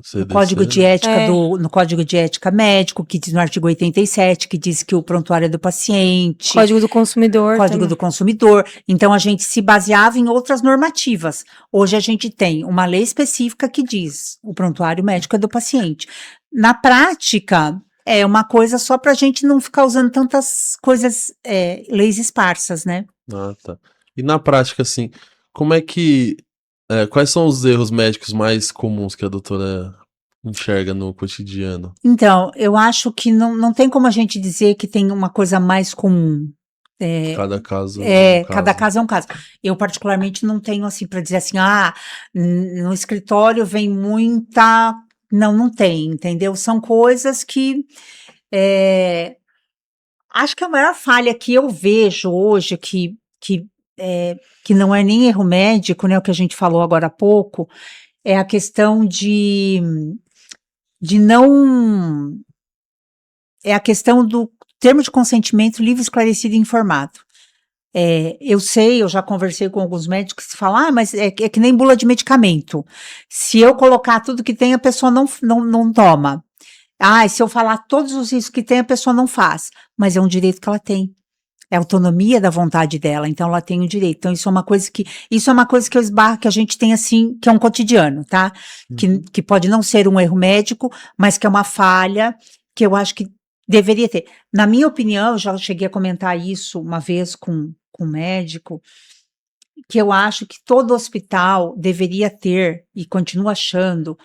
CDC, Código de né? Ética no Código de Ética Médico, que diz no artigo 87, que diz que o prontuário é do paciente. Código do Consumidor. Código do Consumidor. Então, a gente se baseava em outras normativas. Hoje, a gente tem uma lei específica que diz o prontuário médico é do paciente. Na prática, é uma coisa só para a gente não ficar usando tantas coisas, leis esparsas, né? Ah, tá. E na prática, assim, como é que... quais são os erros médicos mais comuns que a doutora enxerga no cotidiano? Então, eu acho que não tem como a gente dizer que tem uma coisa mais comum. Cada caso é um Cada caso. caso é um caso. Eu, particularmente, não tenho, assim, para dizer assim, no escritório vem muita... Não tem, entendeu? São coisas que... acho que a maior falha que eu vejo hoje, que não é nem erro médico, né, o que a gente falou agora há pouco, é a questão de não... É a questão do termo de consentimento livre, esclarecido e informado. Eu sei, eu já conversei com alguns médicos que falam, mas é que nem bula de medicamento. Se eu colocar tudo que tem, a pessoa não toma. Se eu falar todos os riscos que tem, a pessoa não faz. Mas é um direito que ela tem. É a autonomia da vontade dela, então ela tem o direito. Então, isso é uma coisa que eu esbarro, que a gente tem assim, que é um cotidiano, tá? Que pode não ser um erro médico, mas que é uma falha, que eu acho que deveria ter. Na minha opinião, eu já cheguei a comentar isso uma vez com um médico, que eu acho que todo hospital deveria ter, e continuo achando,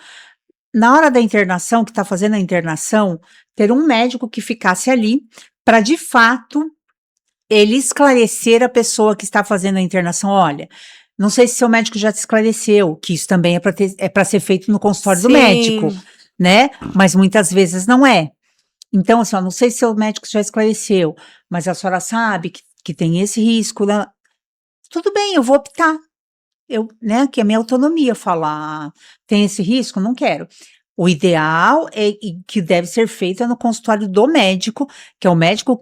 na hora da internação, que está fazendo a internação, ter um médico que ficasse ali para, de fato, ele esclarecer a pessoa que está fazendo a internação. Olha, não sei se seu médico já te esclareceu, que isso também é para ser feito no consultório do médico, né? Mas muitas vezes não é. Então, assim, não sei se seu médico já esclareceu, mas a senhora sabe que tem esse risco. Né? Tudo bem, eu vou optar. Que a minha autonomia falar, tem esse risco? Não quero. O ideal que deve ser feito é no consultório do médico, que é o médico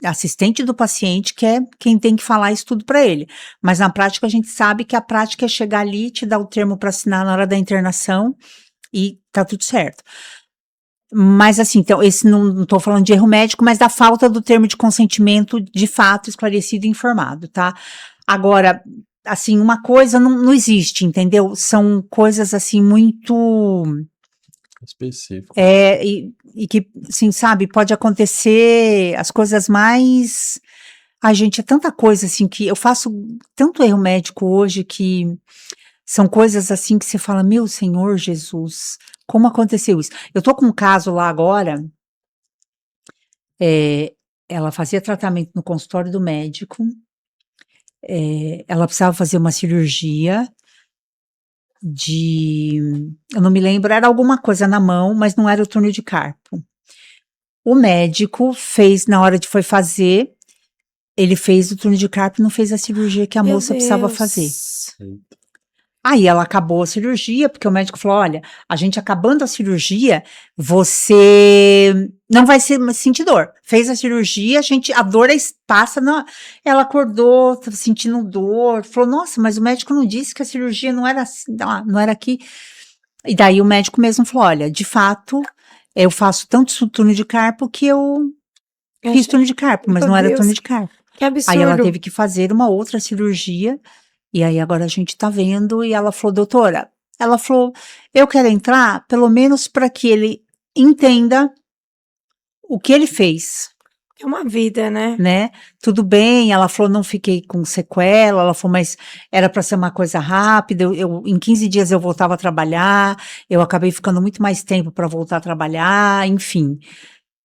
assistente do paciente, que é quem tem que falar isso tudo para ele. Mas na prática, a gente sabe que a prática é chegar ali, te dar o termo para assinar na hora da internação e tá tudo certo. Mas assim, então, esse não estou falando de erro médico, mas da falta do termo de consentimento de fato esclarecido e informado, tá? Agora, assim, uma coisa não existe, entendeu? São coisas assim muito... Específico. E que, assim, sabe, pode acontecer as coisas mais... Ai, gente, é tanta coisa, assim, que eu faço tanto erro médico hoje que são coisas, assim, que você fala, meu Senhor Jesus, como aconteceu isso? Eu tô com um caso lá agora, ela fazia tratamento no consultório do médico, ela precisava fazer uma cirurgia eu não me lembro, era alguma coisa na mão, mas não era o túnel de carpo. O médico fez, na hora de foi fazer, ele fez o túnel de carpo e não fez a cirurgia que a moça precisava fazer. Aí ela acabou a cirurgia, porque o médico falou, olha, a gente acabando a cirurgia, você não vai sentir dor. Fez a cirurgia, a dor passa, ela acordou, estava sentindo dor, falou, nossa, mas o médico não disse que a cirurgia não era assim, não era aqui. E daí o médico mesmo falou, olha, de fato, eu faço tanto túnel de carpo que eu fiz túnel de carpo, mas não era túnel de carpo. Que absurdo. Aí ela teve que fazer uma outra cirurgia, e aí agora a gente tá vendo, e ela falou, doutora, eu quero entrar, pelo menos para que ele entenda o que ele fez. É uma vida, né? Tudo bem, ela falou, não fiquei com sequela, ela falou, mas era para ser uma coisa rápida, em 15 dias eu voltava a trabalhar, eu acabei ficando muito mais tempo para voltar a trabalhar, enfim.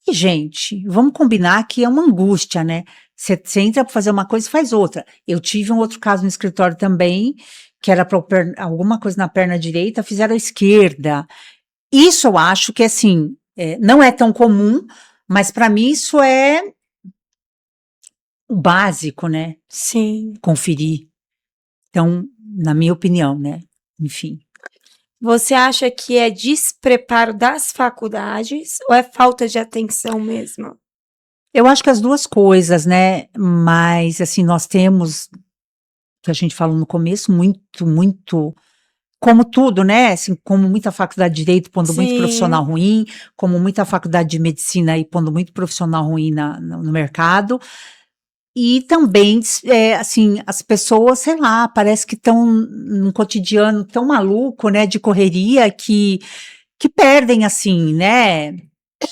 E, gente, vamos combinar que é uma angústia, né? Você entra para fazer uma coisa e faz outra. Eu tive um outro caso no escritório também, que era para alguma coisa na perna direita, fizeram a esquerda. Isso eu acho que, assim, não é tão comum, mas para mim isso é o básico, né? Sim. Conferir. Então, na minha opinião, né? Enfim. Você acha que é despreparo das faculdades ou é falta de atenção mesmo? Eu acho que as duas coisas, né? Mas, assim, nós temos, que a gente falou no começo, muito, como tudo, né? Assim, como muita faculdade de Direito pondo muito profissional Sim. ruim, como muita faculdade de Medicina aí pondo muito profissional ruim no mercado. E também, assim, as pessoas, sei lá, parece que estão num cotidiano tão maluco, né? De correria que perdem, assim, né?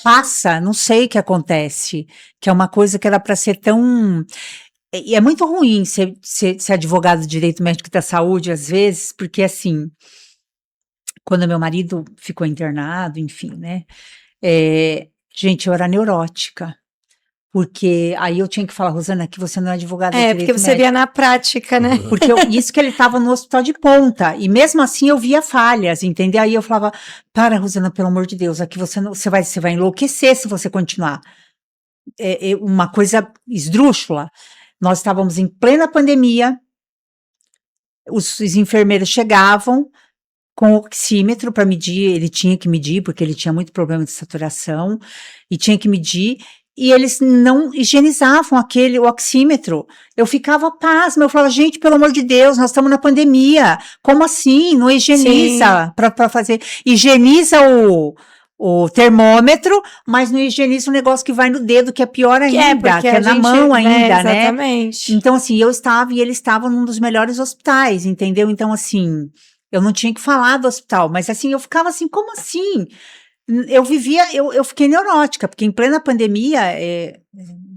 Passa, não sei o que acontece, que é uma coisa que era para ser tão. E é muito ruim ser advogado de direito médico da saúde, às vezes, porque, assim, quando meu marido ficou internado, enfim, né? Gente, eu era neurótica, porque aí eu tinha que falar, Rosana, que você não é advogada de Porque direito você via médico. na prática, né? Porque isso que ele estava no hospital de ponta, e mesmo assim eu via falhas, entendeu? Aí eu falava, para, Rosana, pelo amor de Deus, aqui você vai enlouquecer se você continuar. Uma coisa esdrúxula. Nós estávamos em plena pandemia, os enfermeiros chegavam com oxímetro para medir, ele tinha que medir, porque ele tinha muito problema de saturação, e tinha que medir, e eles não higienizavam o oxímetro. Eu ficava pasma, eu falava, gente, pelo amor de Deus, nós estamos na pandemia, como assim? Não higieniza para fazer, higieniza o termômetro, mas não higieniza o negócio que vai no dedo, que é pior ainda, que é na mão ainda, né? Exatamente. Então, assim, eu estava e ele estava num dos melhores hospitais, entendeu? Então, assim, eu não tinha que falar do hospital, mas assim, eu ficava assim, como assim? Eu fiquei neurótica, porque em plena pandemia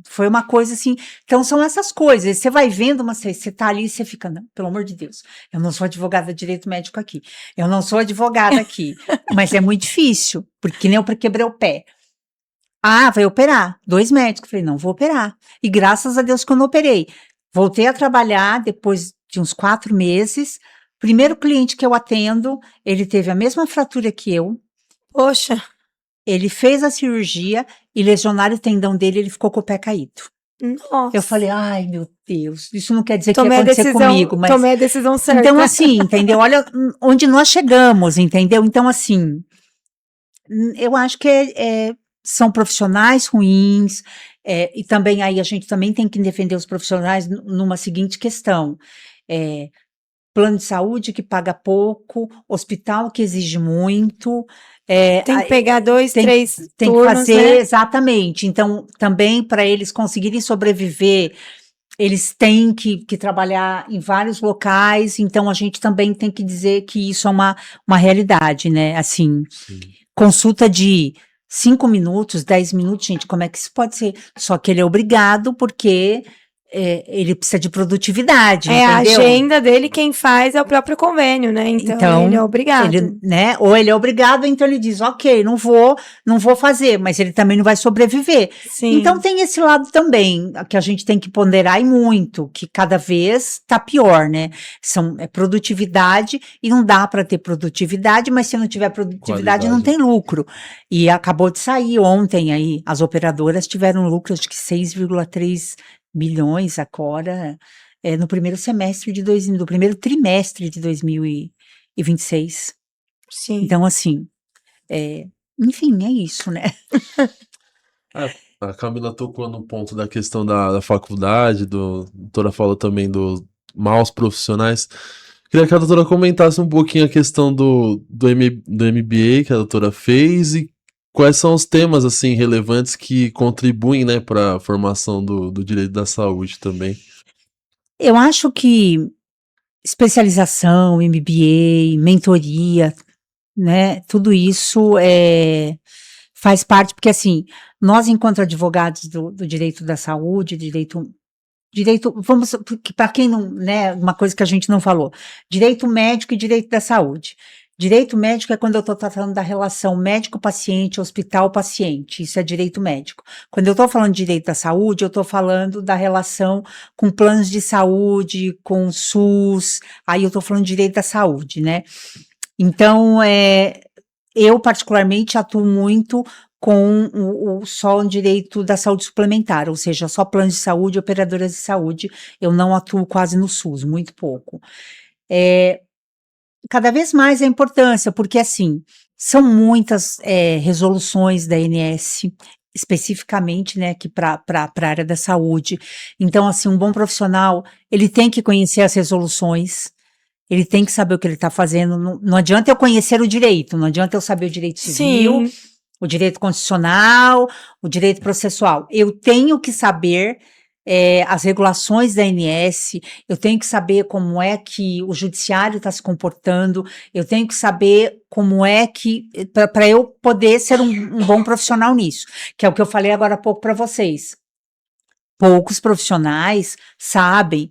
foi uma coisa assim. Então, são essas coisas. Você vai vendo, você tá ali e você fica, não, pelo amor de Deus, eu não sou advogada de direito médico aqui, eu não sou advogada aqui, mas é muito difícil, porque nem eu quebrei o pé. Ah, vai operar. 2 médicos. Falei, não, vou operar. E graças a Deus que eu não operei. Voltei a trabalhar depois de uns 4 meses. Primeiro cliente que eu atendo, ele teve a mesma fratura que eu. Poxa. Ele fez a cirurgia e lesionaram o tendão dele, ele ficou com o pé caído. Nossa. Eu falei, ai, meu Deus, isso não quer dizer que ia acontecer comigo, mas... Tomei a decisão certa. Então, assim, entendeu? Olha onde nós chegamos, entendeu? Então, assim, eu acho que são profissionais ruins, e também aí a gente também tem que defender os profissionais numa seguinte questão. Plano de saúde que paga pouco, hospital que exige muito. Tem que pegar 2, 3 turnos, tem que fazer, né? exatamente. Então, também para eles conseguirem sobreviver, eles têm que trabalhar em vários locais, então a gente também tem que dizer que isso é uma realidade, né? Assim, consulta de 5 minutos, 10 minutos, gente, como é que isso pode ser? Só que ele é obrigado porque ele precisa de produtividade, entendeu? A agenda dele, quem faz é o próprio convênio, né? Então ele é obrigado. Né? Ou ele é obrigado, então ele diz, ok, não vou fazer, mas ele também não vai sobreviver. Sim. Então tem esse lado também, que a gente tem que ponderar e muito, que cada vez está pior, né? É produtividade, e não dá para ter produtividade, mas se não tiver produtividade, não tem lucro. E acabou de sair ontem aí, as operadoras tiveram lucro, acho que 6,3 bilhões agora, no primeiro semestre do primeiro trimestre de 2026. Sim. Então, assim, enfim, é isso, né? A Camila tocou no ponto da questão da faculdade, a doutora falou também dos maus profissionais. Queria que a doutora comentasse um pouquinho a questão do MBA que a doutora fez e quais são os temas assim relevantes que contribuem, né, para a formação do direito da saúde também. Eu acho que especialização, MBA, mentoria, né, tudo isso faz parte, porque assim, nós enquanto advogados do direito da saúde, direito, vamos, para quem não, né, uma coisa que a gente não falou, direito médico e direito da saúde. Direito médico é quando eu estou tratando da relação médico-paciente, hospital-paciente. Isso é direito médico. Quando eu estou falando de direito da saúde, eu estou falando da relação com planos de saúde, com SUS. Aí eu estou falando de direito da saúde, né? Então, eu particularmente atuo muito com só o direito da saúde suplementar, ou seja, só planos de saúde, operadoras de saúde. Eu não atuo quase no SUS, muito pouco. Cada vez mais a importância, porque assim, são muitas resoluções da ANS, especificamente, né, que para a área da saúde. Então, assim, um bom profissional, ele tem que conhecer as resoluções, ele tem que saber o que ele está fazendo. Não adianta eu conhecer o direito, não adianta eu saber o direito civil, Sim. o direito constitucional, o direito processual. Eu tenho que saber as regulações da ANS, eu tenho que saber como é que o judiciário está se comportando, eu tenho que saber como é que, para eu poder ser um bom profissional nisso, que é o que eu falei agora há pouco para vocês. Poucos profissionais sabem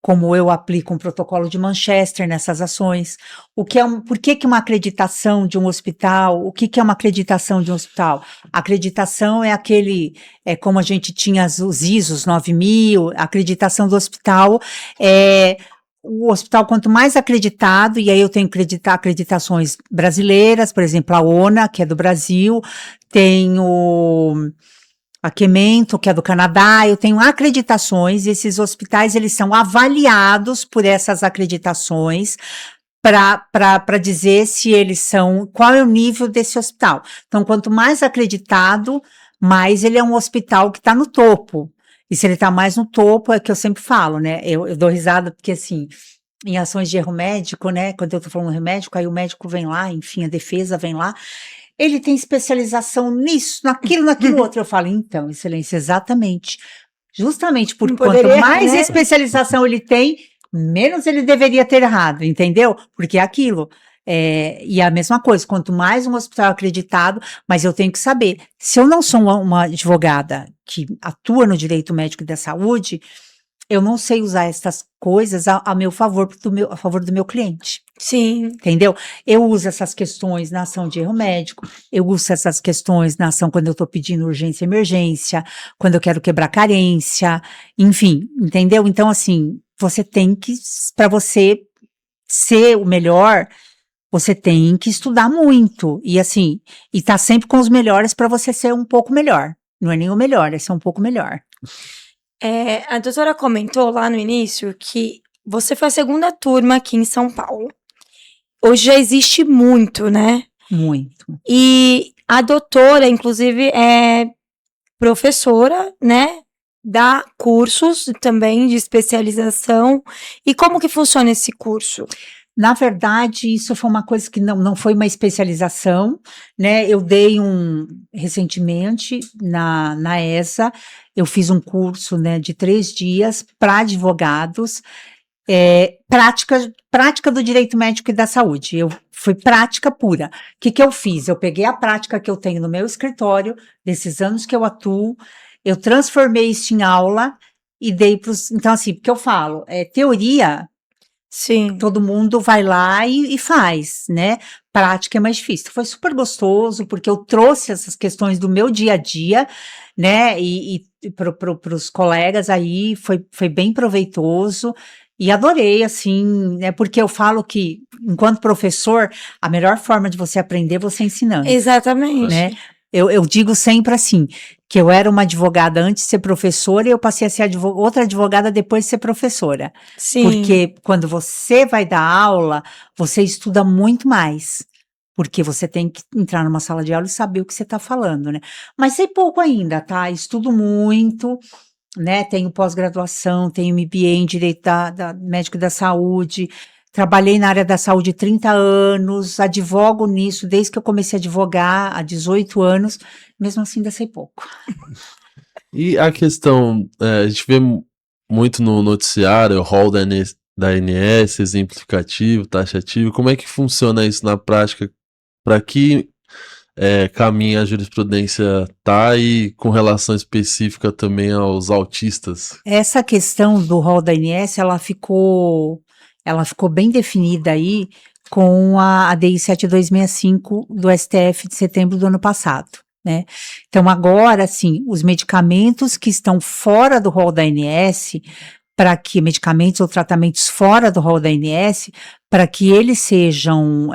como eu aplico um protocolo de Manchester nessas ações, por que uma acreditação de um hospital, o que é uma acreditação de um hospital? A acreditação é como a gente tinha os ISOs 9000, a acreditação do hospital o hospital, quanto mais acreditado, e aí eu tenho que acreditações brasileiras, por exemplo, a ONA, que é do Brasil, tenho a Quemento, que é do Canadá, eu tenho acreditações, e esses hospitais, eles são avaliados por essas acreditações para dizer se eles são, qual é o nível desse hospital. Então, quanto mais acreditado, mais ele é um hospital que está no topo. E se ele está mais no topo, é que eu sempre falo, né? Eu dou risada, porque assim, em ações de erro médico, né? Quando eu estou falando erro médico, aí o médico vem lá, enfim, a defesa vem lá, ele tem especialização nisso, naquilo outro. Eu falo, então, excelência, exatamente. Justamente por quanto mais especialização ele tem, menos ele deveria ter errado, entendeu? Porque é aquilo. E a mesma coisa, quanto mais um hospital acreditado, mas eu tenho que saber, se eu não sou uma advogada que atua no direito médico e da saúde, eu não sei usar essas coisas a meu favor, a favor do meu cliente. Sim. Entendeu? Eu uso essas questões na ação de erro médico, eu uso essas questões na ação quando eu estou pedindo urgência e emergência, quando eu quero quebrar carência, enfim, entendeu? Então, assim, você tem que, para você ser o melhor, você tem que estudar muito, e assim, e tá sempre com os melhores para você ser um pouco melhor. Não é nem o melhor, é ser um pouco melhor. A doutora comentou lá no início que você foi a segunda turma aqui em São Paulo. Hoje já existe muito, né? Muito. E a doutora, inclusive, é professora, né? Dá cursos também de especialização. E como que funciona esse curso? Na verdade, isso foi uma coisa que não foi uma especialização, né? Eu dei recentemente na ESA, eu fiz um curso, né, de 3 dias para advogados, prática do direito médico e da saúde. Foi prática pura. O que eu fiz? Eu peguei a prática que eu tenho no meu escritório, desses anos que eu atuo, eu transformei isso em aula e dei para os. Então, assim, porque eu falo, teoria. Sim. Todo mundo vai lá e faz, né? Prática é mais difícil. Foi super gostoso, porque eu trouxe essas questões do meu dia a dia, né? E para os colegas aí, foi bem proveitoso. E adorei, assim, né? Porque eu falo que, enquanto professor, a melhor forma de você aprender é você ensinando. Exatamente. Né? Eu digo sempre assim, que eu era uma advogada antes de ser professora e eu passei a ser outra advogada depois de ser professora. Sim. Porque quando você vai dar aula, você estuda muito mais. Porque você tem que entrar numa sala de aula e saber o que você está falando, né? Mas sei pouco ainda, tá? Estudo muito, né? Tenho pós-graduação, tenho MBA em Direito da Médico da Saúde. Trabalhei na área da saúde 30 anos, advogo nisso desde que eu comecei a advogar há 18 anos, mesmo assim ainda sei pouco. E a questão, a gente vê muito no noticiário, o rol da ANS, exemplificativo, taxativo, como é que funciona isso na prática? Para que caminho a jurisprudência tá e com relação específica também aos autistas? Essa questão do rol da ANS, ela ficou ela ficou bem definida aí com a DI 7265 do STF de setembro do ano passado, né? Então, agora, assim, os medicamentos que estão fora do rol da ANS, medicamentos ou tratamentos fora do rol da ANS, para que eles sejam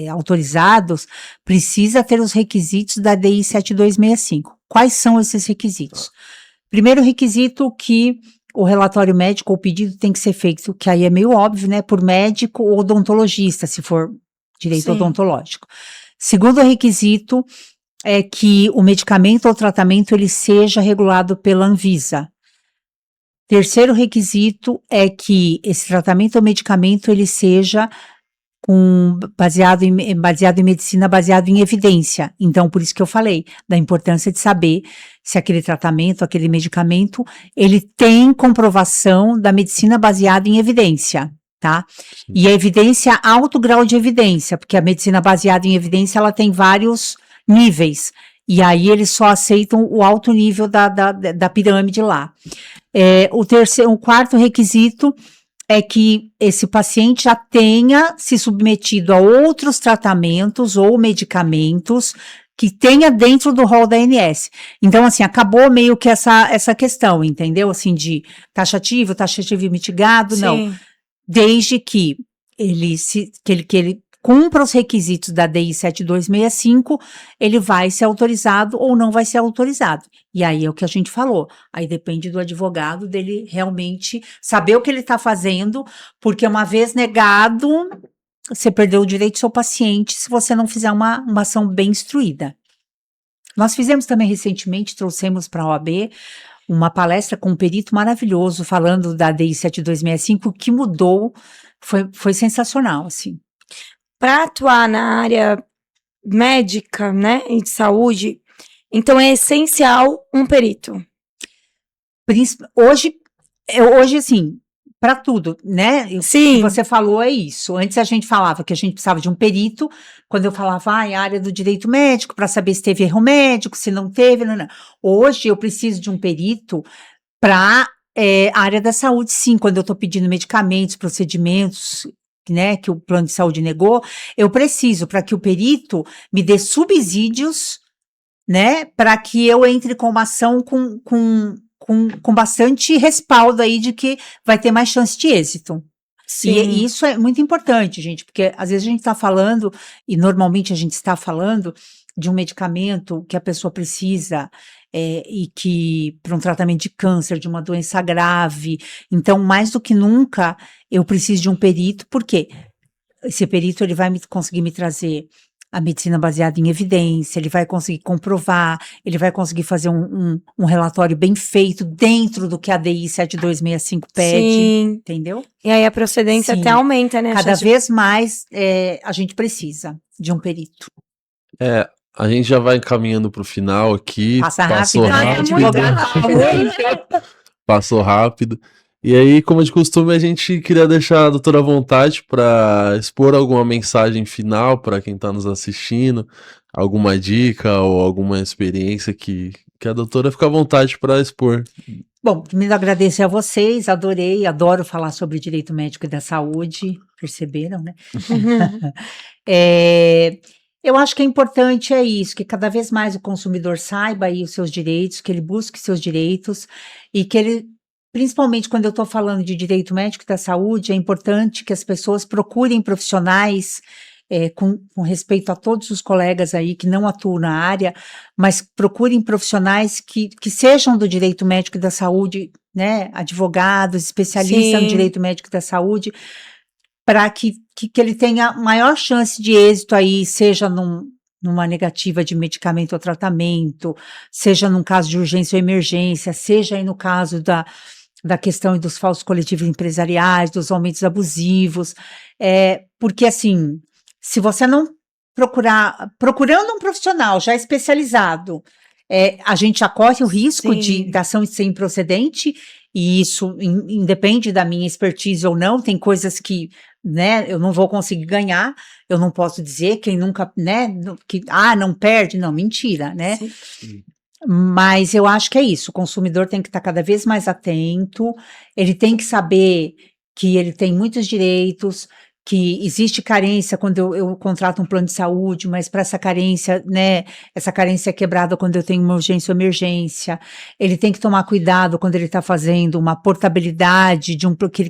autorizados, precisa ter os requisitos da DI 7265. Quais são esses requisitos? Primeiro requisito, que o relatório médico ou pedido tem que ser feito, que aí é meio óbvio, né, por médico ou odontologista, se for direito Sim. odontológico. Segundo requisito é que o medicamento ou tratamento ele seja regulado pela Anvisa. Terceiro requisito é que esse tratamento ou medicamento ele seja baseado em medicina, baseado em evidência. Então, por isso que eu falei da importância de saber se aquele tratamento, aquele medicamento, ele tem comprovação da medicina baseada em evidência, tá? Sim. E a evidência, alto grau de evidência, porque a medicina baseada em evidência, ela tem vários níveis, e aí eles só aceitam o alto nível da pirâmide lá. O quarto requisito é que esse paciente já tenha se submetido a outros tratamentos ou medicamentos que tenha dentro do rol da ANS. Então, assim, acabou meio que essa questão, entendeu? Assim, de taxativo mitigado, Sim. não. Desde que ele cumpra os requisitos da DI 7265, ele vai ser autorizado ou não vai ser autorizado. E aí é o que a gente falou. Aí depende do advogado dele realmente saber o que ele está fazendo, porque uma vez negado, você perdeu o direito do seu paciente se você não fizer uma ação bem instruída. Nós fizemos também recentemente, trouxemos para a OAB uma palestra com um perito maravilhoso falando da DI 7265, que mudou, foi sensacional, assim. Para atuar na área médica, né, e de saúde, então é essencial um perito. Hoje, assim, para tudo, né? Sim. O que você falou é isso. Antes a gente falava que a gente precisava de um perito, quando eu falava, a área do direito médico, para saber se teve erro médico, se não teve, não. Hoje eu preciso de um perito para a área da saúde, sim, quando eu estou pedindo medicamentos, procedimentos, né, que o plano de saúde negou, eu preciso para que o perito me dê subsídios, né, para que eu entre com uma ação com bastante respaldo aí de que vai ter mais chance de êxito. Sim. E isso é muito importante, gente, porque às vezes a gente está falando, e normalmente a gente está falando de um medicamento que a pessoa precisa e que para um tratamento de câncer, de uma doença grave. Então, mais do que nunca, eu preciso de um perito, porque esse perito ele vai conseguir me trazer a medicina baseada em evidência, ele vai conseguir comprovar, ele vai conseguir fazer um relatório bem feito dentro do que a DI 7265 pede, Sim. entendeu? E aí a procedência Sim. até aumenta, né? Cada vez mais a gente precisa de um perito. A gente já vai encaminhando para o final aqui. Passa Passou rápido, né? rápido. Passou rápido. E aí, como de costume, a gente queria deixar a doutora à vontade para expor alguma mensagem final para quem está nos assistindo, alguma dica ou alguma experiência que a doutora fica à vontade para expor. Bom, primeiro agradecer a vocês, adoro falar sobre direito médico e da saúde, perceberam, né? Eu acho que é importante isso, que cada vez mais o consumidor saiba aí os seus direitos, que ele busque seus direitos e que ele, principalmente quando eu estou falando de direito médico e da saúde, é importante que as pessoas procurem profissionais com respeito a todos os colegas aí que não atuam na área, mas procurem profissionais que sejam do direito médico e da saúde, né, advogados, especialistas Sim. no direito médico e da saúde, para que ele tenha maior chance de êxito aí, seja numa negativa de medicamento ou tratamento, seja num caso de urgência ou emergência, seja aí no caso da questão dos falsos coletivos empresariais, dos aumentos abusivos, porque assim, se você não procurando um profissional já especializado, a gente já corre o risco Sim. da ação ser improcedente, e isso independe da minha expertise ou não, tem coisas que, né, eu não vou conseguir ganhar, eu não posso dizer, quem nunca, né, que, não perde, não, mentira, né? Sim. Mas eu acho que é isso, o consumidor tem que estar cada vez mais atento, ele tem que saber que ele tem muitos direitos, que existe carência quando eu contrato um plano de saúde, mas para essa carência, né, essa carência é quebrada quando eu tenho uma urgência ou emergência. Ele tem que tomar cuidado quando ele está fazendo uma portabilidade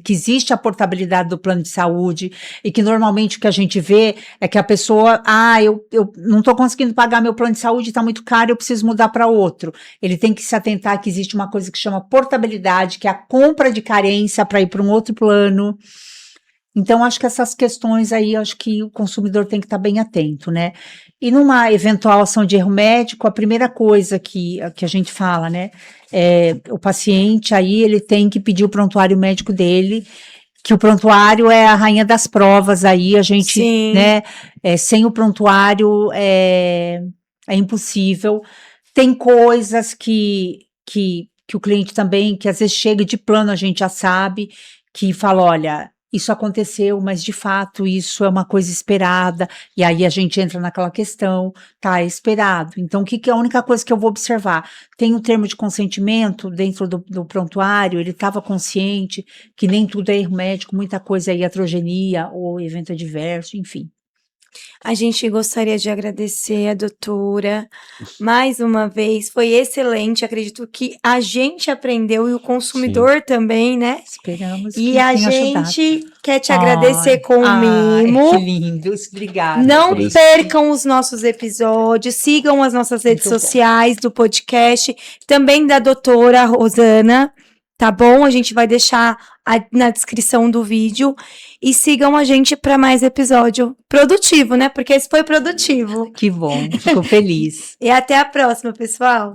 que existe a portabilidade do plano de saúde, e que normalmente o que a gente vê é que a pessoa, eu não estou conseguindo pagar meu plano de saúde, está muito caro, eu preciso mudar para outro. Ele tem que se atentar que existe uma coisa que chama portabilidade, que é a compra de carência para ir para um outro plano. Então, acho que essas questões aí, acho que o consumidor tem que estar bem atento, né? E numa eventual ação de erro médico, a primeira coisa que a gente fala, né, o paciente aí, ele tem que pedir o prontuário médico dele, que o prontuário é a rainha das provas aí, a gente, Sim. né, sem o prontuário é impossível. Tem coisas que o cliente também, que às vezes chega de plano, a gente já sabe, que fala, olha, isso aconteceu, mas de fato isso é uma coisa esperada, e aí a gente entra naquela questão, tá, é esperado. Então, o que é a única coisa que eu vou observar? Tem um termo de consentimento dentro do prontuário, ele estava consciente que nem tudo é erro médico, muita coisa é iatrogenia ou evento adverso, enfim. A gente gostaria de agradecer a doutora mais uma vez, foi excelente, acredito que a gente aprendeu e o consumidor também, né? Esperamos E que a tenha ajudado. gente quer te agradecer com um mimo. Que lindos, obrigada. Não Por isso. percam os nossos episódios, sigam as nossas redes Muito bom. sociais do podcast, também da doutora Rosana, tá bom? A gente vai deixar na descrição do vídeo. E sigam a gente para mais episódio produtivo, né? Porque esse foi produtivo. Que bom, fico feliz. E até a próxima, pessoal!